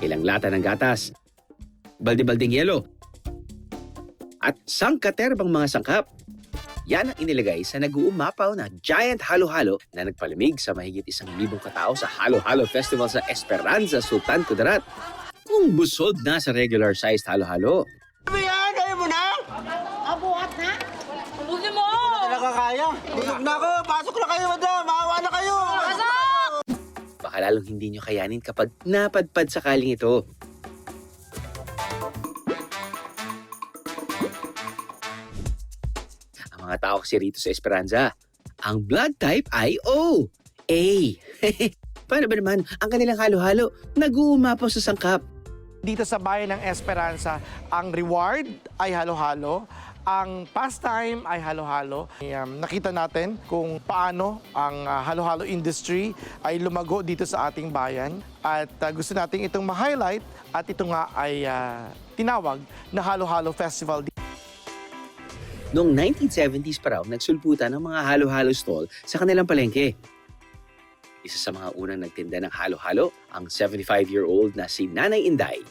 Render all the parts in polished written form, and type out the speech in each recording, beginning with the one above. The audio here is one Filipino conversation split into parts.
ilang lata ng gatas, balde-baldeng yelo, at sangkaterbang mga sangkap. Yan ang inilagay sa nag-uumapaw na giant halo-halo na nagpalamig sa mahigit 1,000 katao sa Halo-Halo Festival sa Esperanza, Sultan Kudarat. Kung busog na sa regular sized halo-halo, Ano yan? Kaya mo na? Abuhat na? Ubusin mo! Talaga kaya. Busog na ako. Pasok na kayo, madam. Maawa na kayo. baka lalong hindi nyo kayanin kapag napadpad sakaling ito. Ang mga tao kasi rito sa Esperanza, ang blood type ay O. A. Paano ba naman ang kanilang halo-halo nag-uumapaw sa sangkap? Dito sa bayan ng Esperanza, ang reward ay halo-halo, ang pastime ay halo-halo. Nakita natin kung paano ang halo-halo industry ay lumago dito sa ating bayan at gusto natin itong ma-highlight at ito nga ay tinawag na Halo-Halo Festival. Noong 1970s pa raw, nagsulputan ng mga halo-halo stall sa kanilang palengke. Isa sa mga unang nagtinda ng halo-halo, ang 75-year-old na si Nanay Inday.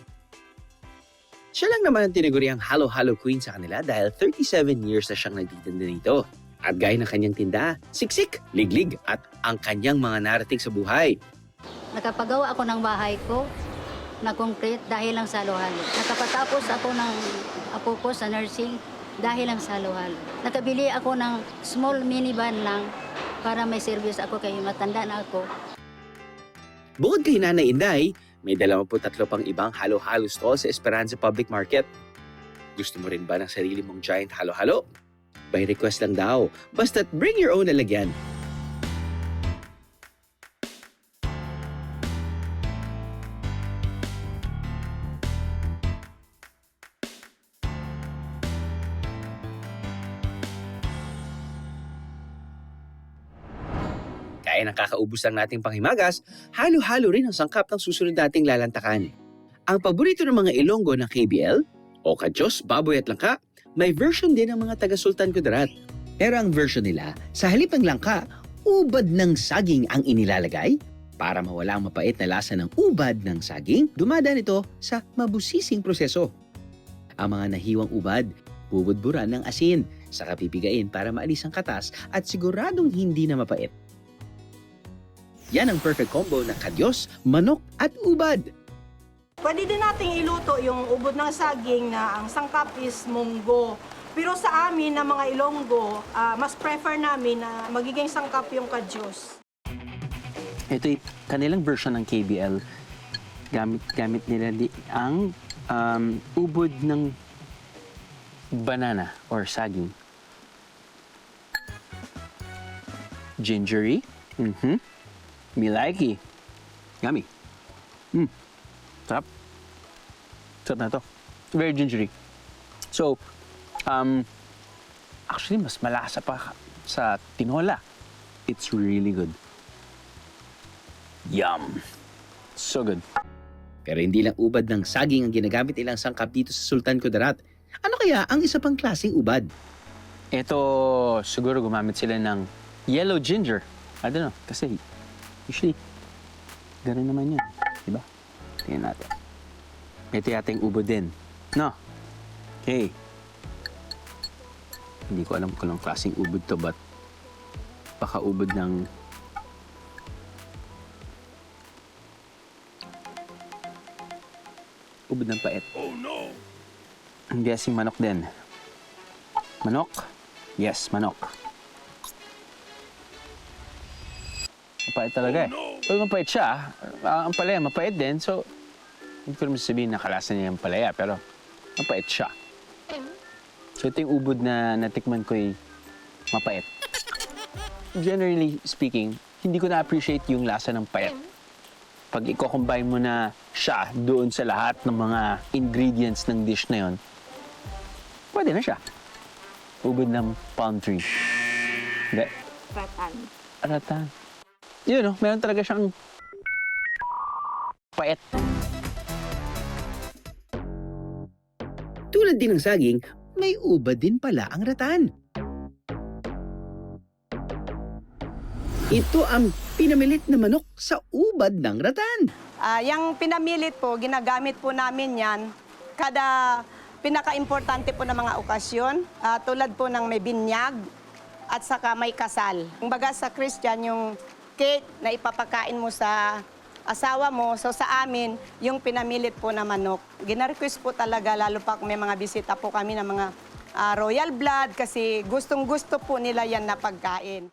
Siya lang naman ang tinaguriang halo-halo queen sa kanila dahil 37 years na siyang nagtitinda dito. At gaya ng kanyang tinda, siksik, liglig at ang kanyang mga narating sa buhay. Nakapagawa ako ng bahay ko na concrete dahil lang sa halo-halo. Nakapatapos ako ng apo ko sa nursing dahil lang sa halo-halo. Nakabili ako ng small minivan lang para may service ako kay matanda na ako. Bukod kay Nanay Inday, may 23 pang ibang halo-halo stall sa Esperanza Public Market. Gusto mo rin ba ng sarili mong giant halo-halo? By request lang daw, basta't bring your own lalagyan. Kaya ng kakaubos lang nating panghimagas, halo-halo rin ang sangkap ng susunod nating lalantakan. Ang paborito ng mga Ilonggo ng KBL, o Kajos, Baboy at Langka, may version din ng mga taga-Sultan Kudarat. Pero ang version nila, sa halip ng langka, ubad ng saging ang inilalagay. Para mawala ang mapait na lasa ng ubad ng saging, dumadaan ito sa mabusising proseso. Ang mga nahiwang ubad, bubudburan ng asin, saka pipigain para maalis ang katas at siguradong hindi na mapait. Yan ang perfect combo ng kadyos, manok at ubad. Pwede din nating iluto yung ubod ng saging na ang sangkap is munggo. Pero sa amin na mga Ilonggo, mas prefer namin na magiging sangkap yung kadyos. Ito yung kanilang version ng KBL. Gamit nila ang ubod ng banana or saging. Gingery. Milky. Yummy. Sarap. Sarap na to. Very gingery. So, actually, mas malasa pa sa tinola. It's really good. Yum. So good. Pero hindi lang ubad ng saging ang ginagamit nilang sangkap dito sa Sultan Kudarat. Ano kaya ang isa pang klaseng ubad? Ito, siguro gumamit sila ng yellow ginger. I don't know, kasi usually, gano'n naman yun. Diba? Tingnan natin. Ito yating ubod din. No? Okay. Hindi ko alam kung anong klaseng ubod to, but baka ubod ng ubod ng pait. Oh no! I'm guessing manok din. Manok? Yes, manok. Mapait talaga eh. Pero mapait siya, ang palaya mapait din, so hindi ko naman sabihin na kalasa niya yung palaya, pero mapait siya. So ito yung ubod na natikman ko mapait. Generally speaking, hindi ko na-appreciate yung lasa ng pait. Pag i-combine mo na siya doon sa lahat ng mga ingredients ng dish na yon, pwede na siya. Ubod ng palm tree. Hindi. Ratan. Ratan. Yun, no? Meron talaga siyang pait. Tulad din ng saging, may ubad din pala ang ratan. Ito ang pinamilit na manok sa ubad ng ratan. Yung pinamilit po, ginagamit po namin yan kada pinaka-importante po ng mga okasyon, tulad po ng may binyag at saka may kasal. Kumbaga sa Christian, yung cake na ipapakain mo sa asawa mo, so sa amin, yung pinamilit po na manok. Gina-request po talaga, lalo pa kung may mga bisita po kami ng mga royal blood kasi gustong-gusto po nila yan na pagkain.